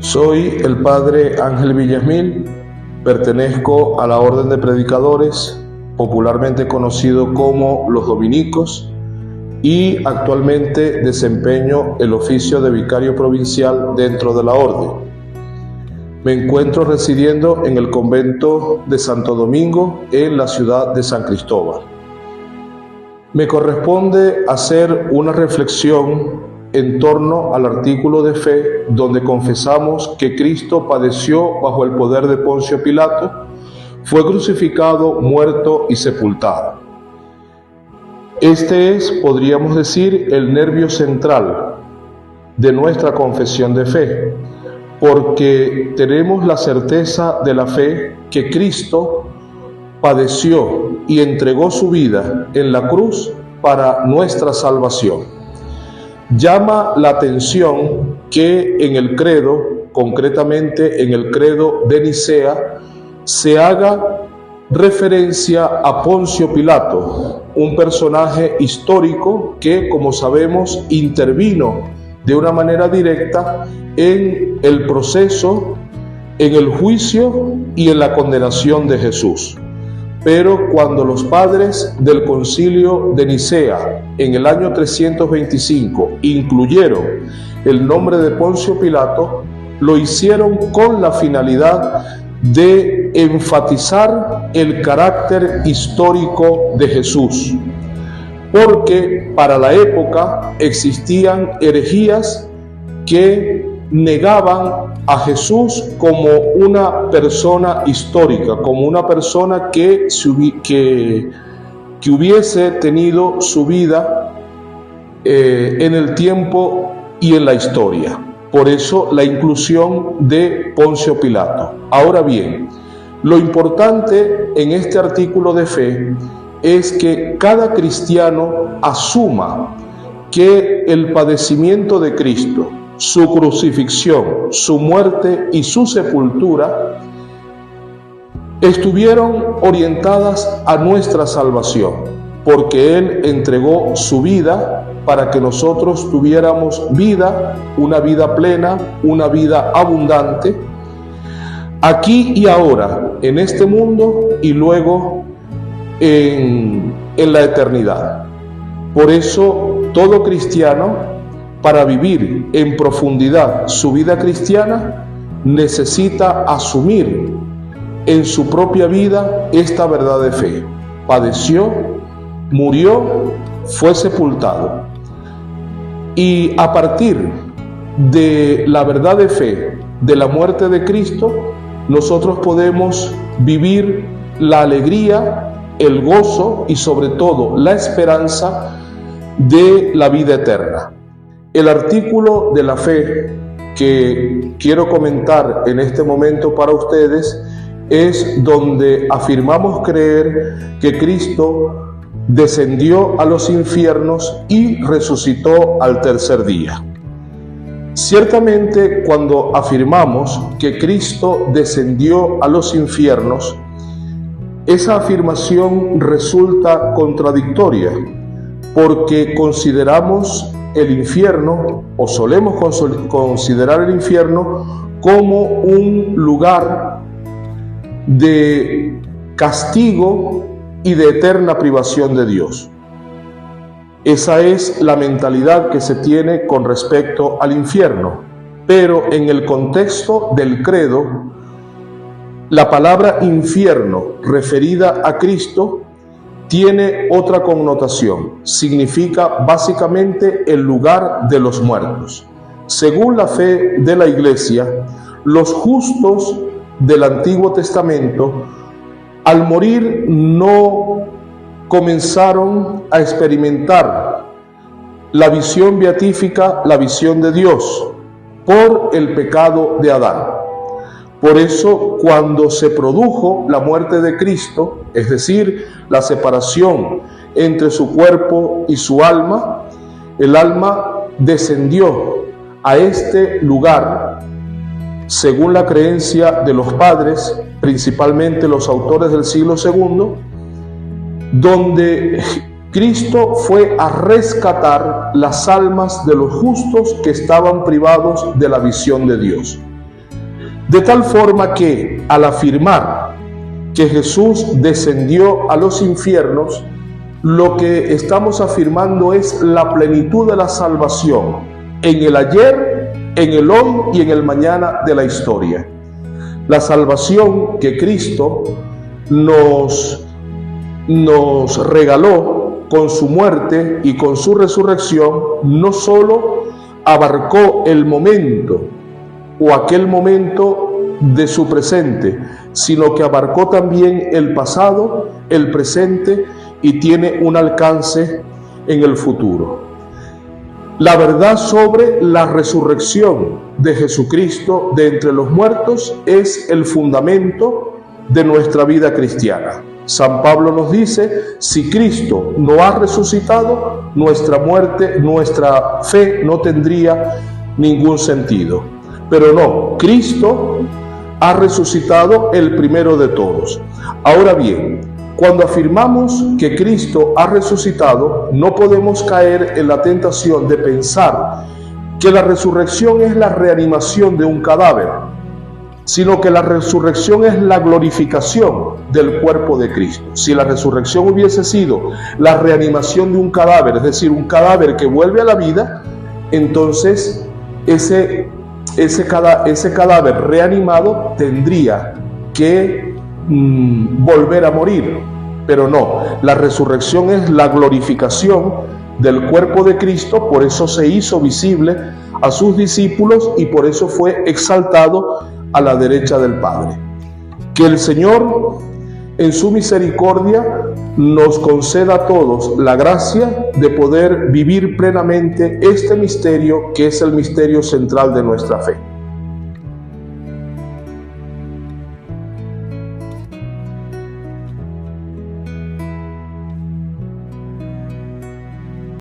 Soy el padre Ángel Villasmil, pertenezco a la Orden de Predicadores, popularmente conocido como los Dominicos, y actualmente desempeño el oficio de vicario provincial dentro de la Orden. Me encuentro residiendo en el convento de Santo Domingo, en la ciudad de San Cristóbal. Me corresponde hacer una reflexión en torno al artículo de fe donde confesamos que Cristo padeció bajo el poder de Poncio Pilato, fue crucificado, muerto y sepultado. Este es, podríamos decir, el nervio central de nuestra confesión de fe, porque tenemos la certeza de la fe que Cristo padeció y entregó su vida en la cruz para nuestra salvación. Llama la atención que en el credo, concretamente en el credo de Nicea, se haga referencia a Poncio Pilato, un personaje histórico que, como sabemos, intervino de una manera directa en el proceso, en el juicio y en la condenación de Jesús. Pero cuando los padres del Concilio de Nicea en el año 325 incluyeron el nombre de Poncio Pilato, lo hicieron con la finalidad de enfatizar el carácter histórico de Jesús, porque para la época existían herejías que negaban a Jesús como una persona histórica, como una persona que hubiese tenido su vida en el tiempo y en la historia. Por eso la inclusión de Poncio Pilato. Ahora bien, lo importante en este artículo de fe es que cada cristiano asuma que el padecimiento de Cristo, su crucifixión, su muerte y su sepultura estuvieron orientadas a nuestra salvación, porque Él entregó su vida para que nosotros tuviéramos vida, una vida plena, una vida abundante, aquí y ahora, en este mundo y luego en la eternidad. Por eso todo cristiano, para vivir en profundidad su vida cristiana, necesita asumir en su propia vida esta verdad de fe. Padeció, murió, fue sepultado. Y a partir de la verdad de fe, de la muerte de Cristo, nosotros podemos vivir la alegría, el gozo y sobre todo la esperanza de la vida eterna. El artículo de la fe que quiero comentar en este momento para ustedes es donde afirmamos creer que Cristo descendió a los infiernos y resucitó al tercer día. Ciertamente, cuando afirmamos que Cristo descendió a los infiernos, esa afirmación resulta contradictoria, porque consideramos el infierno, o solemos considerar el infierno como un lugar de castigo y de eterna privación de Dios. Esa es la mentalidad que se tiene con respecto al infierno, pero en el contexto del credo, la palabra infierno referida a Cristo tiene otra connotación. Significa básicamente el lugar de los muertos. Según la fe de la Iglesia, los justos del Antiguo Testamento, al morir, no comenzaron a experimentar la visión beatífica, la visión de Dios, por el pecado de Adán. Por eso, cuando se produjo la muerte de Cristo, es decir, la separación entre su cuerpo y su alma, el alma descendió a este lugar, según la creencia de los padres, principalmente los autores del siglo II, donde Cristo fue a rescatar las almas de los justos que estaban privados de la visión de Dios. De tal forma que al afirmar que Jesús descendió a los infiernos, lo que estamos afirmando es la plenitud de la salvación en el ayer, en el hoy y en el mañana de la historia. La salvación que Cristo nos regaló con su muerte y con su resurrección no solo abarcó el momento o aquel momento de su presente, sino que abarcó también el pasado, el presente y tiene un alcance en el futuro. La verdad sobre la resurrección de Jesucristo de entre los muertos es el fundamento de nuestra vida cristiana. San Pablo nos dice, si Cristo no ha resucitado, nuestra muerte, nuestra fe no tendría ningún sentido. Pero no, Cristo ha resucitado el primero de todos. Ahora bien, cuando afirmamos que Cristo ha resucitado, no podemos caer en la tentación de pensar que la resurrección es la reanimación de un cadáver, sino que la resurrección es la glorificación del cuerpo de Cristo. Si la resurrección hubiese sido la reanimación de un cadáver, es decir, un cadáver que vuelve a la vida, entonces ese cadáver reanimado tendría que volver a morir. Pero no, la resurrección es la glorificación del cuerpo de Cristo, por eso se hizo visible a sus discípulos y por eso fue exaltado a la derecha del Padre. Que el Señor, en su misericordia, nos conceda a todos la gracia de poder vivir plenamente este misterio que es el misterio central de nuestra fe.